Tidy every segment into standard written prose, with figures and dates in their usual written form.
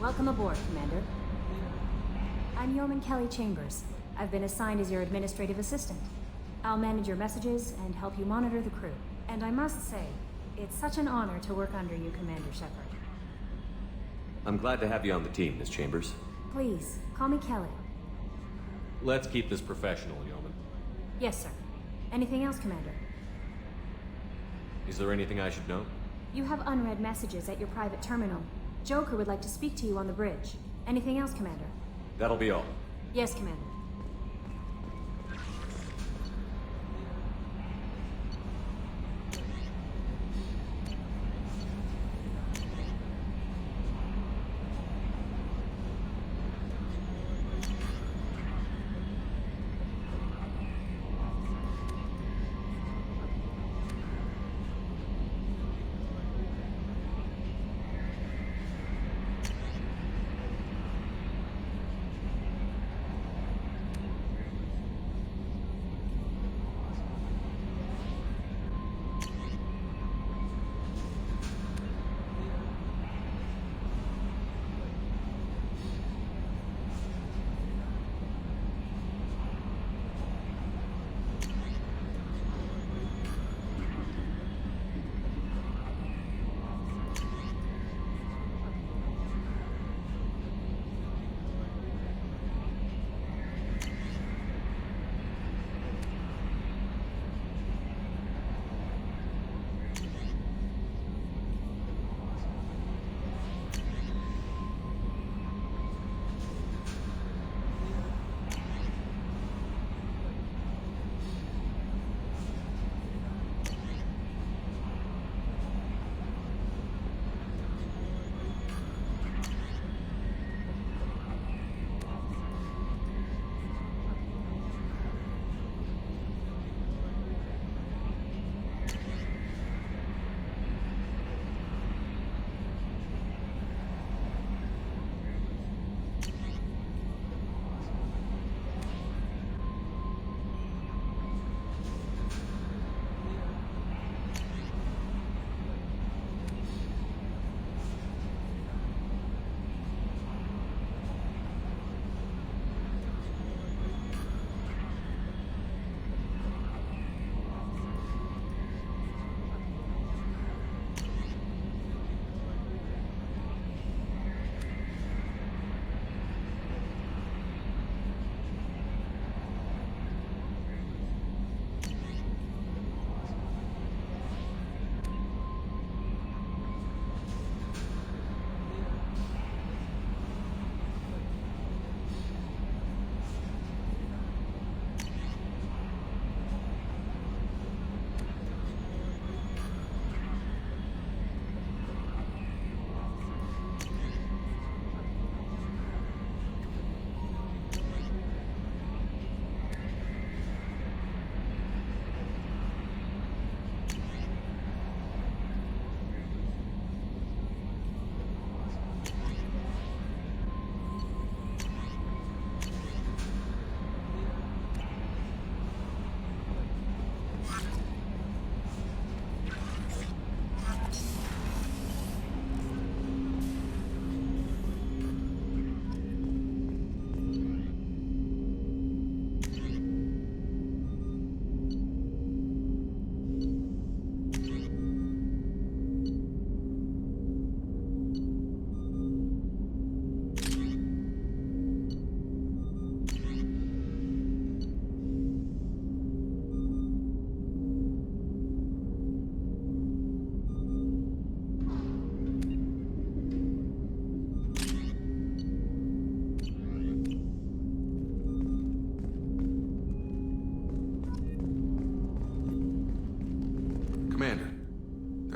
Welcome aboard, Commander. I'm Yeoman Kelly Chambers. I've been assigned as your administrative assistant. I'll manage your messages and help you monitor the crew. And I must say, it's such an honor to work under you, Commander Shepard. I'm glad to have you on the team, Miss Chambers. Please, call me Kelly. Let's keep this professional, Yeoman. Yes, sir. Anything else, Commander? Is there anything I should know? You have unread messages at your private terminal. Joker would like to speak to you on the bridge. Anything else, Commander? That'll be all. Yes, Commander.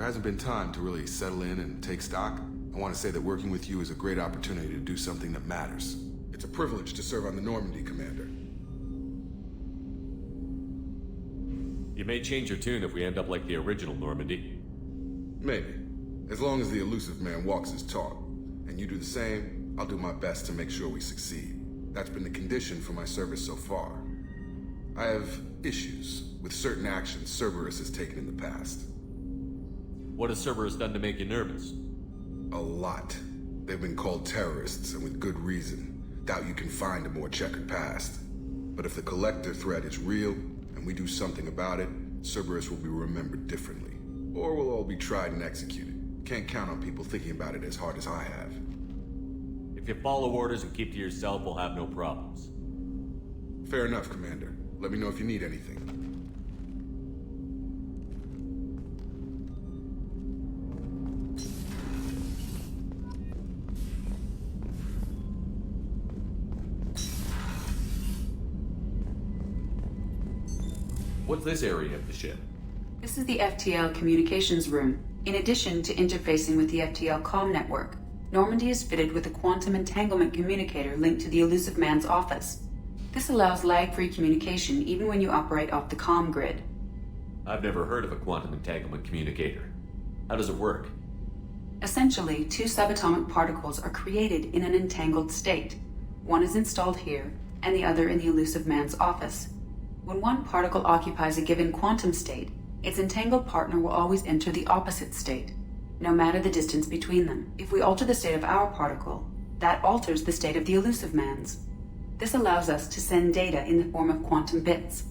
There hasn't been time to really settle in and take stock. I want to say that working with you is a great opportunity to do something that matters. It's a privilege to serve on the Normandy, Commander. You may change your tune if we end up like the original Normandy. Maybe. As long as the elusive man walks his talk. And you do the same, I'll do my best to make sure we succeed. That's been the condition for my service so far. I have issues with certain actions Cerberus has taken in the past. What has Cerberus done to make you nervous? A lot. They've been called terrorists, and with good reason. Doubt you can find a more checkered past. But if the collector threat is real, and we do something about it, Cerberus will be remembered differently. Or we'll all be tried and executed. Can't count on people thinking about it as hard as I have. If you follow orders and keep to yourself, we'll have no problems. Fair enough, Commander. Let me know if you need anything. What's this area of the ship? This is the FTL communications room. In addition to interfacing with the FTL comm network, Normandy is fitted with a quantum entanglement communicator linked to the Elusive Man's office. This allows lag-free communication even when you operate off the comm grid. I've never heard of a quantum entanglement communicator. How does it work? Essentially, two subatomic particles are created in an entangled state. One is installed here, and the other in the Elusive Man's office. When one particle occupies a given quantum state, its entangled partner will always enter the opposite state, no matter the distance between them. If we alter the state of our particle, that alters the state of the Elusive Man's. This allows us to send data in the form of quantum bits.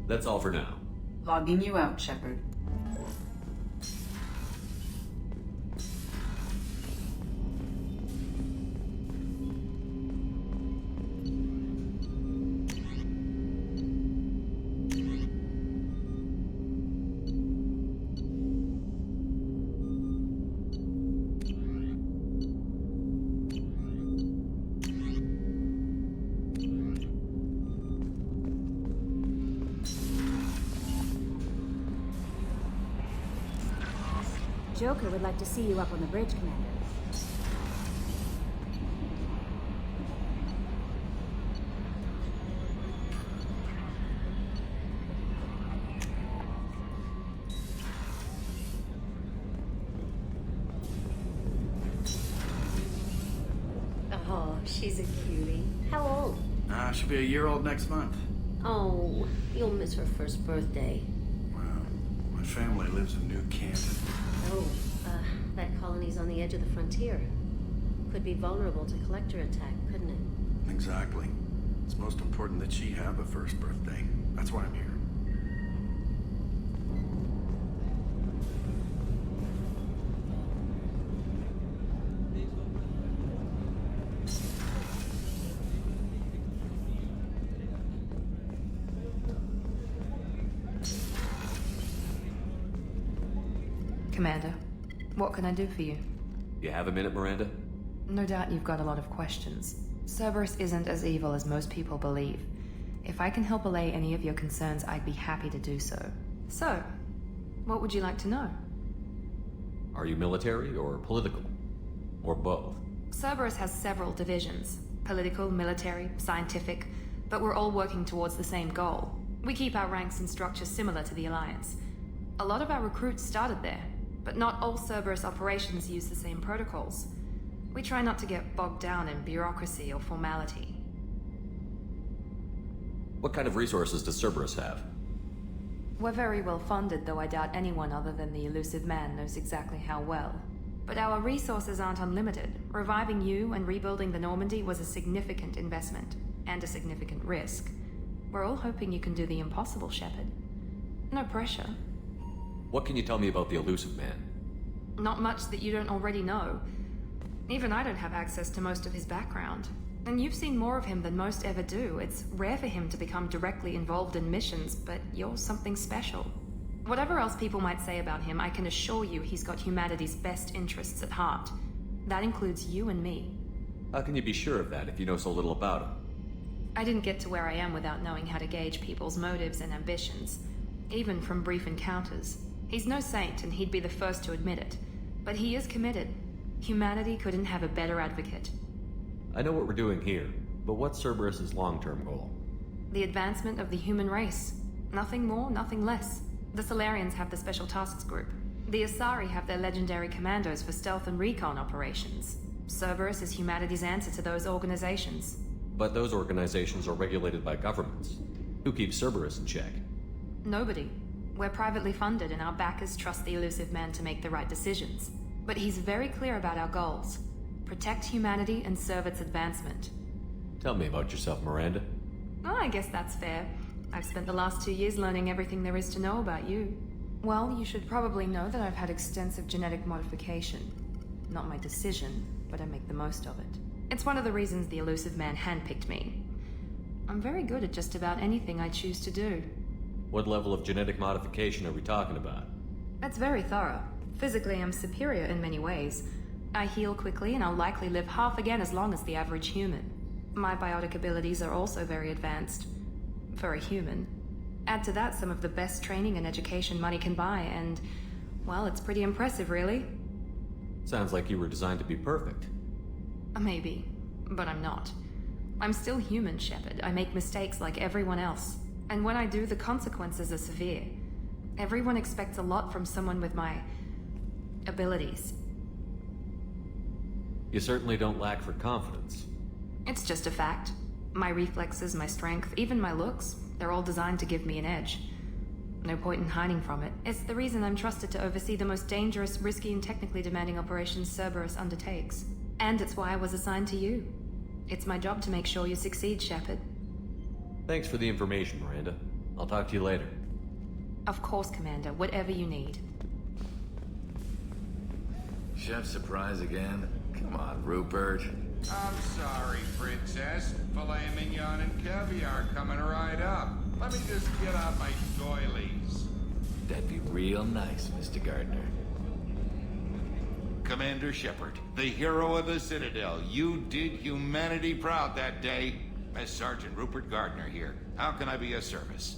That's all for now. Logging you out, Shepard. Joker would like to see you up on the bridge, Commander. Oh, she's a cutie. How old? She'll be a year old next month. Oh, you'll miss her first birthday. Wow. My family lives in New Canton. Oh, that colony's on the edge of the frontier. Could be vulnerable to collector attack, couldn't it? Exactly. It's most important that she have a first birthday. That's why I'm here. Commander, what can I do for you? You have a minute, Miranda? No doubt you've got a lot of questions. Cerberus isn't as evil as most people believe. If I can help allay any of your concerns, I'd be happy to do so. So, what would you like to know? Are you military or political? Or both? Cerberus has several divisions. Political, military, scientific, but we're all working towards the same goal. We keep our ranks and structures similar to the Alliance. A lot of our recruits started there, but not all Cerberus operations use the same protocols. We try not to get bogged down in bureaucracy or formality. What kind of resources does Cerberus have? We're very well funded, though I doubt anyone other than the Elusive Man knows exactly how well. But our resources aren't unlimited. Reviving you and rebuilding the Normandy was a significant investment, and a significant risk. We're all hoping you can do the impossible, Shepard. No pressure. What can you tell me about the Elusive Man? Not much that you don't already know. Even I don't have access to most of his background. And you've seen more of him than most ever do. It's rare for him to become directly involved in missions, but you're something special. Whatever else people might say about him, I can assure you he's got humanity's best interests at heart. That includes you and me. How can you be sure of that if you know so little about him? I didn't get to where I am without knowing how to gauge people's motives and ambitions, even from brief encounters. He's no saint, and he'd be the first to admit it. But he is committed. Humanity couldn't have a better advocate. I know what we're doing here, but what's Cerberus's long-term goal? The advancement of the human race. Nothing more, nothing less. The Solarians have the Special Tasks Group. The Asari have their legendary commandos for stealth and recon operations. Cerberus is humanity's answer to those organizations. But those organizations are regulated by governments. Who keeps Cerberus in check? Nobody. We're privately funded, and our backers trust the Elusive Man to make the right decisions. But he's very clear about our goals. Protect humanity and serve its advancement. Tell me about yourself, Miranda. Oh, I guess that's fair. I've spent the last 2 years learning everything there is to know about you. Well, you should probably know that I've had extensive genetic modification. Not my decision, but I make the most of it. It's one of the reasons the elusive man handpicked me. I'm very good at just about anything I choose to do. What level of genetic modification are we talking about? That's very thorough. Physically, I'm superior in many ways. I heal quickly, and I'll likely live half again as long as the average human. My biotic abilities are also very advanced. For a human. Add to that some of the best training and education money can buy, and, well, it's pretty impressive, really. Sounds like you were designed to be perfect. Maybe, but I'm not. I'm still human, Shepard. I make mistakes like everyone else. And when I do, the consequences are severe. Everyone expects a lot from someone with my abilities. You certainly don't lack for confidence. It's just a fact. My reflexes, my strength, even my looks, they're all designed to give me an edge. No point in hiding from it. It's the reason I'm trusted to oversee the most dangerous, risky, and technically demanding operations Cerberus undertakes. And it's why I was assigned to you. It's my job to make sure you succeed, Shepard. Thanks for the information, Miranda. I'll talk to you later. Of course, Commander. Whatever you need. Chef surprise again? Come on, Rupert. I'm sorry, Princess. Filet mignon and caviar coming right up. Let me just get out my doilies. That'd be real nice, Mr. Gardner. Commander Shepard, the hero of the Citadel. You did humanity proud that day. Mess Sergeant Rupert Gardner here. How can I be of service?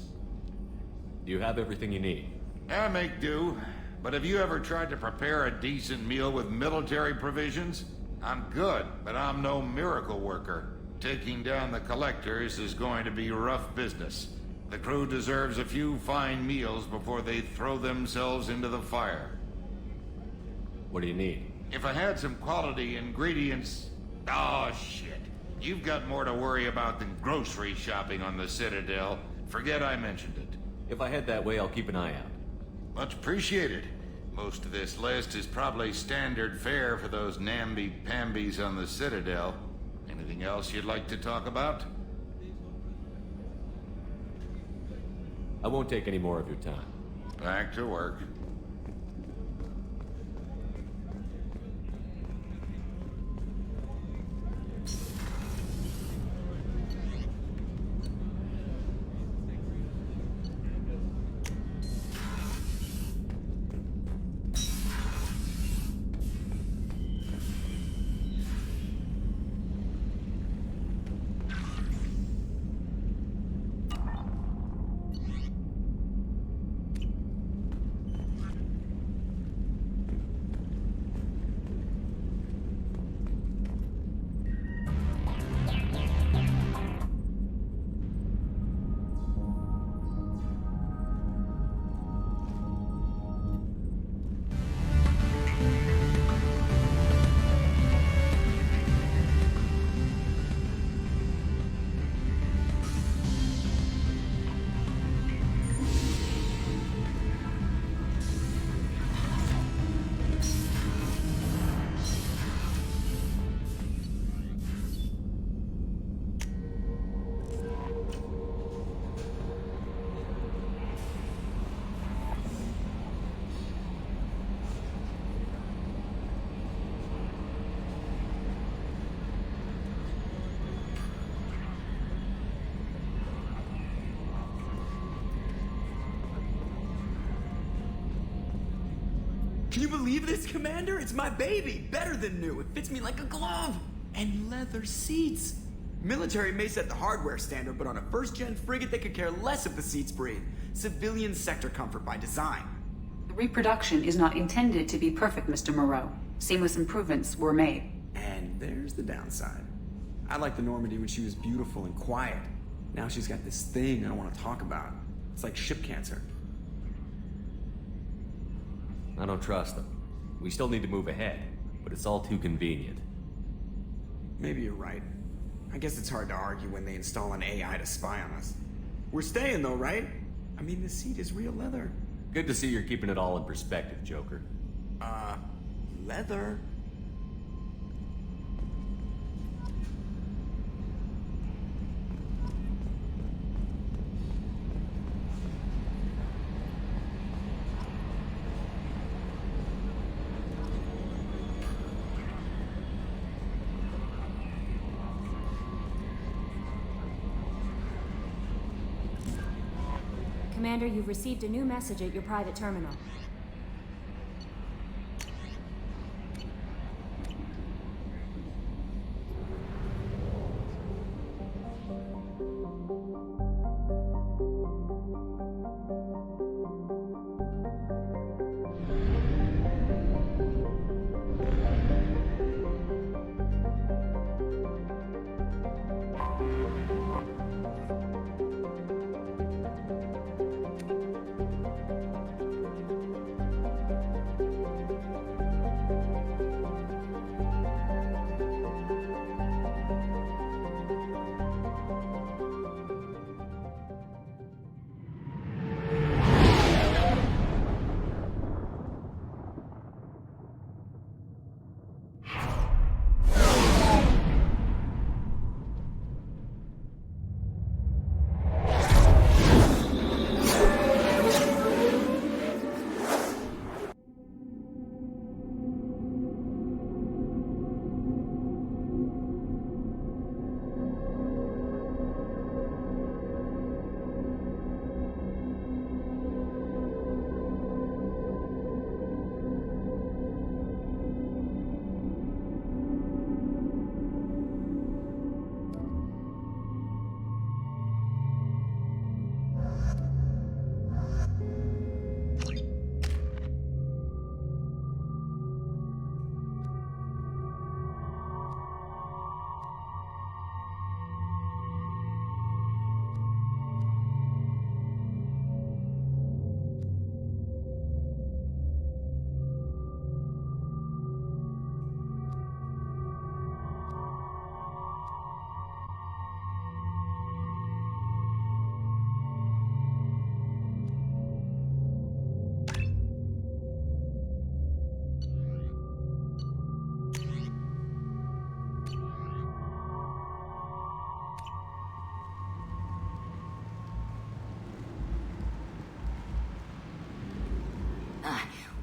You have everything you need. I make do. But have you ever tried to prepare a decent meal with military provisions? I'm good, but I'm no miracle worker. Taking down the collectors is going to be rough business. The crew deserves a few fine meals before they throw themselves into the fire. What do you need? If I had some quality ingredients... Oh, shit. You've got more to worry about than grocery shopping on the Citadel. Forget I mentioned it. If I head that way, I'll keep an eye out. Much appreciated. Most of this list is probably standard fare for those namby-pambies on the Citadel. Anything else you'd like to talk about? I won't take any more of your time. Back to work. Can you believe this, Commander? It's my baby! Better than new. It fits me like a glove! And leather seats! Military may set the hardware standard, but on a first-gen frigate, they could care less if the seats breathe. Civilian sector comfort by design. The reproduction is not intended to be perfect, Mr. Moreau. Seamless improvements were made. And there's the downside. I liked the Normandy when she was beautiful and quiet. Now she's got this thing I don't want to talk about. It's like ship cancer. I don't trust them. We still need to move ahead, but it's all too convenient. Maybe you're right. I guess it's hard to argue when they install an AI to spy on us. We're staying though, right? I mean, the seat is real leather. Good to see you're keeping it all in perspective, Joker. leather. Commander, you've received a new message at your private terminal.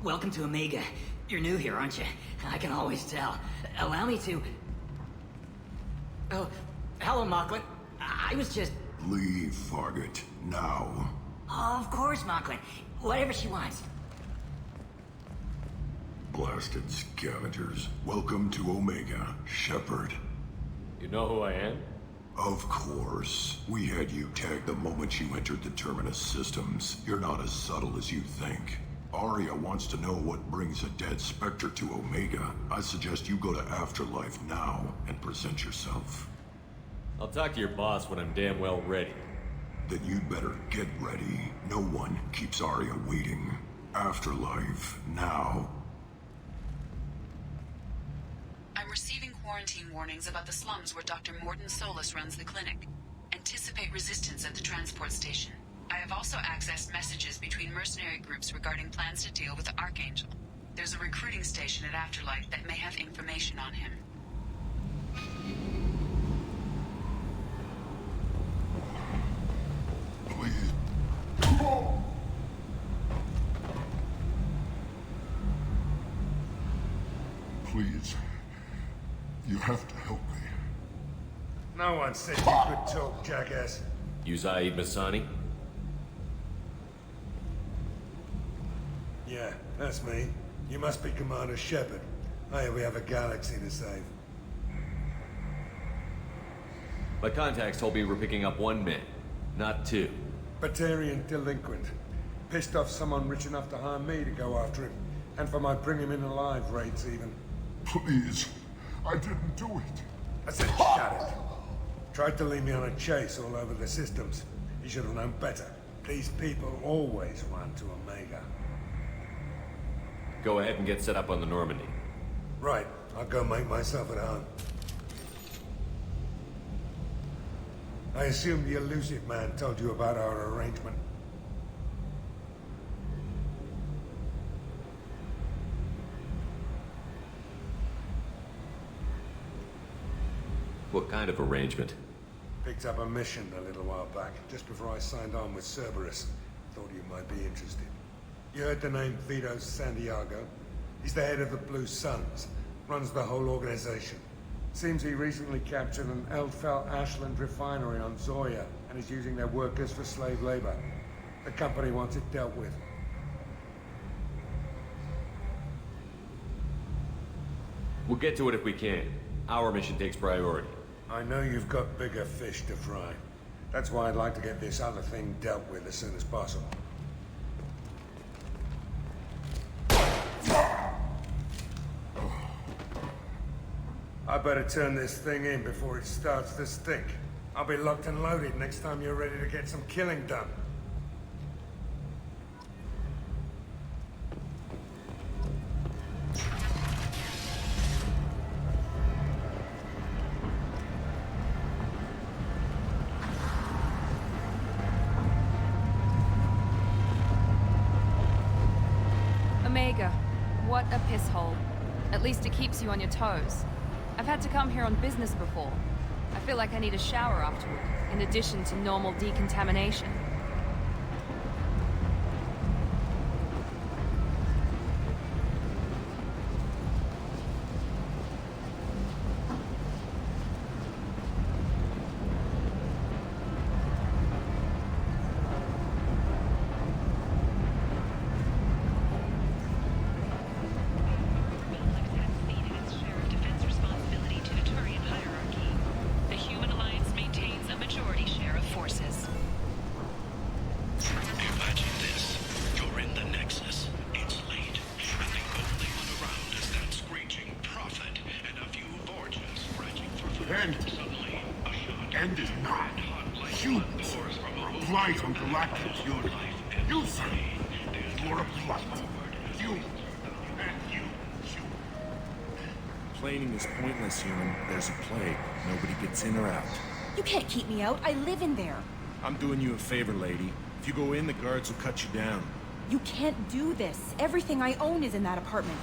Welcome to Omega. You're new here, aren't you? I can always tell. Allow me to... Oh, hello, Mocklin. I was just... Leave, Fargate. Now. Oh, of course, Mocklin. Whatever she wants. Blasted scavengers. Welcome to Omega, Shepard. You know who I am? Of course. We had you tagged the moment you entered the Terminus systems. You're not as subtle as you think. Arya wants to know what brings a dead Spectre to Omega. I suggest you go to Afterlife now and present yourself. I'll talk to your boss when I'm damn well ready. Then you'd better get ready. No one keeps Arya waiting. Afterlife now. I'm receiving quarantine warnings about the slums where Dr. Morden Solus runs the clinic. Anticipate resistance at the transport station. I have also accessed messages between mercenary groups regarding plans to deal with the Archangel. There's a recruiting station at Afterlife that may have information on him. Please. Please. You have to help me. No one said you could talk, jackass. You Zaid Masani? Yeah, that's me. You must be Commander Shepard. Hey, we have a galaxy to save. My contacts told me we're picking up one man, not two. Batarian delinquent. Pissed off someone rich enough to hire me to go after him. And for my bring him in alive rates even. Please. I didn't do it. I said shut it. Tried to lead me on a chase all over the systems. He should have known better. These people always run to Omega. Go ahead and get set up on the Normandy. Right. I'll go make myself at home. I assume the elusive man told you about our arrangement. What kind of arrangement? Picked up a mission a little while back, just before I signed on with Cerberus. Thought you might be interested. You heard the name Vito Santiago? He's the head of the Blue Suns, runs the whole organization. Seems he recently captured an Eldfell Ashland refinery on Zoya and is using their workers for slave labor. The company wants it dealt with. We'll get to it if we can. Our mission takes priority. I know you've got bigger fish to fry. That's why I'd like to get this other thing dealt with as soon as possible. I better turn this thing in before it starts to stink. I'll be locked and loaded next time you're ready to get some killing done. Omega, what a piss hole. At least it keeps you on your toes. I've had to come here on business before. I feel like I need a shower afterward, in addition to normal decontamination. End is not. Humans reply from galactic fury. You say you're a blight. You and you. Planing is pointless, human. There's a plague. Nobody gets in or out. You can't keep me out. I live in there. I'm doing you a favor, lady. If you go in, the guards will cut you down. You can't do this. Everything I own is in that apartment.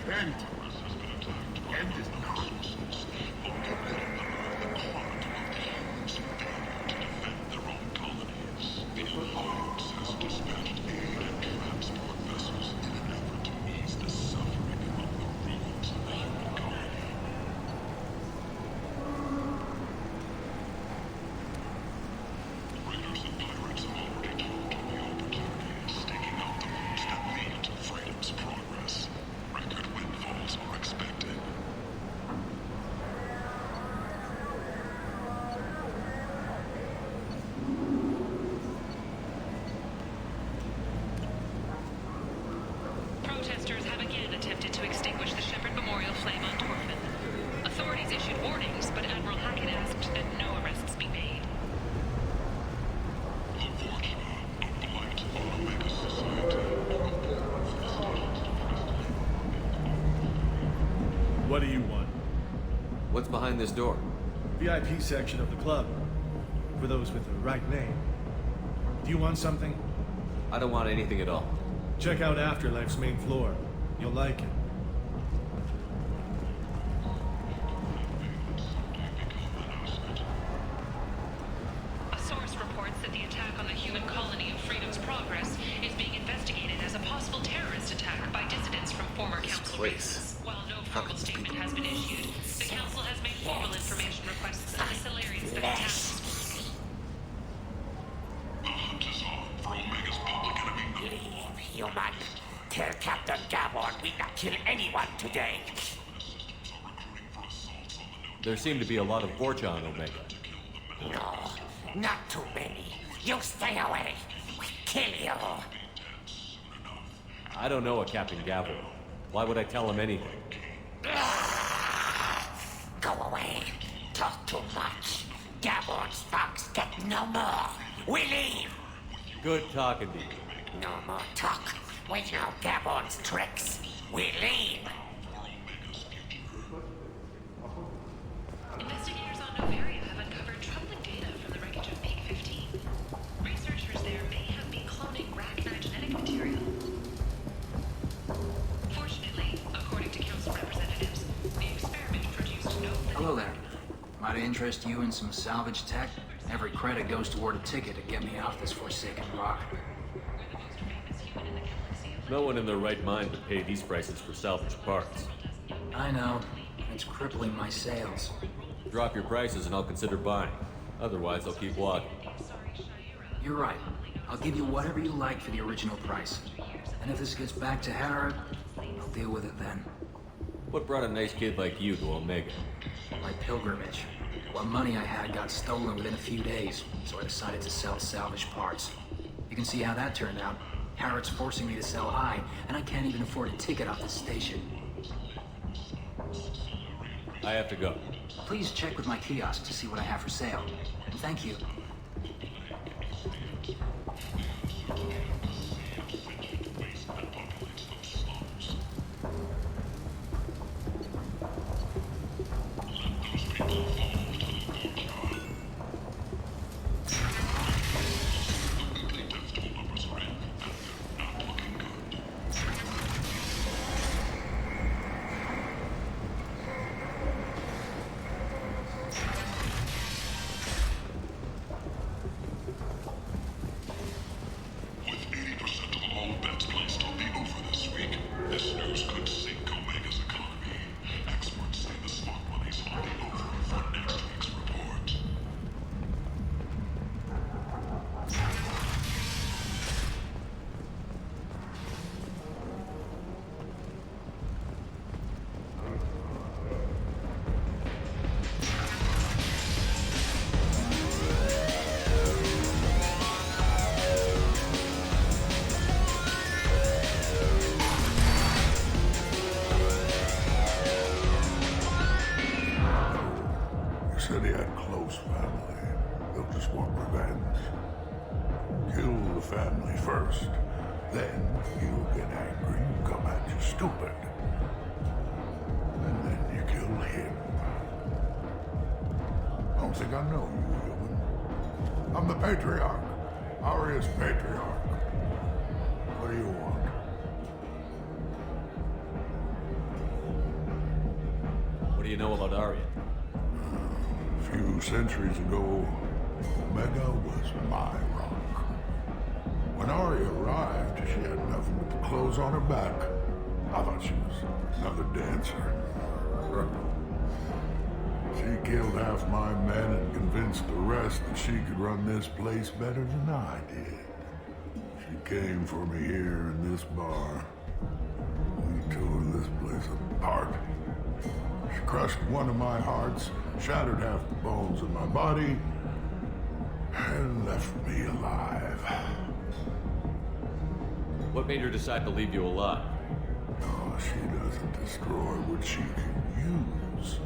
End is not. Protesters have again attempted to extinguish the Shepherd Memorial flame on Torfin. Authorities issued warnings, but Admiral Hackett asked that no arrests be made. What do you want? What's behind this door? VIP section of the club. For those with the right name. Do you want something? I don't want anything at all. Check out Afterlife's main floor. You'll like it. A source reports that the attack on the human colony of Freedom's Progress is being investigated as a possible terrorist attack by dissidents from former council races. While no formal statement has been issued, the council has made formal information requests of the Solarians that attack. Human. Tell Captain Gabon we not kill anyone today. There seem to be a lot of Borgia on Omega. No, not too many. You stay away. We kill you. I don't know a Captain Gabon. Why would I tell him anything? Go away. Talk too much. Gabon's fox get no more. We leave. Good talking to you. No more talk. We know Gabon's tricks. We leave. Investigators on Novaria have uncovered troubling data from the wreckage of Peak 15. Researchers there may have been cloning Rachni genetic material. to interest you in some salvage tech? Every credit goes toward a ticket to get me off this forsaken rock. No one in their right mind would pay these prices for salvage parts. I know. It's crippling my sales. Drop your prices and I'll consider buying. Otherwise, I'll keep walking. You're right. I'll give you whatever you like for the original price. And if this gets back to Harrod, I'll deal with it then. What brought a nice kid like you to Omega? My pilgrimage. What money I had got stolen within a few days, so I decided to sell salvage parts. You can see how that turned out. Harrod's forcing me to sell high, and I can't even afford a ticket off this station. I have to go. Please check with my kiosk to see what I have for sale. And thank you. Said he had close family. They'll just want revenge. Kill the family first. Then he'll get angry and come at you stupid. And then you kill him. I don't think I know you, human. I'm the Patriarch. Aria's Patriarch. What do you want? What do you know about Aria? A few centuries ago, Omega was my rock. When Aria arrived, she had nothing but the clothes on her back. I thought she was another dancer. She killed half my men and convinced the rest that she could run this place better than I did. She came for me here in this bar. We tore this place apart. She crushed one of my hearts, shattered half the bones in my body, and left me alive. What made her decide to leave you alive? Oh, she doesn't destroy what she can use.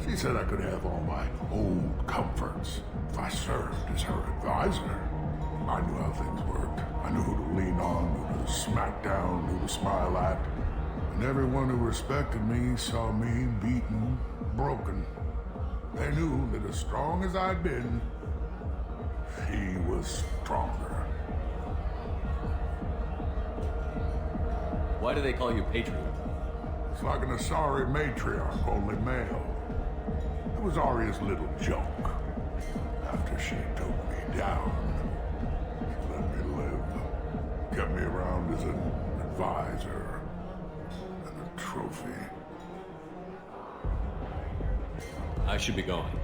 She said I could have all my old comforts if I served as her advisor. I knew how things worked. I knew who to lean on, who to smack down, who to smile at. And everyone who respected me saw me beaten, broken. They knew that as strong as I'd been, she was stronger. Why do they call you Patriot? It's like an Asari matriarch, only male. It was Aria's little joke. After she took me down, she let me live. Kept me around as an advisor and a trophy. I should be going.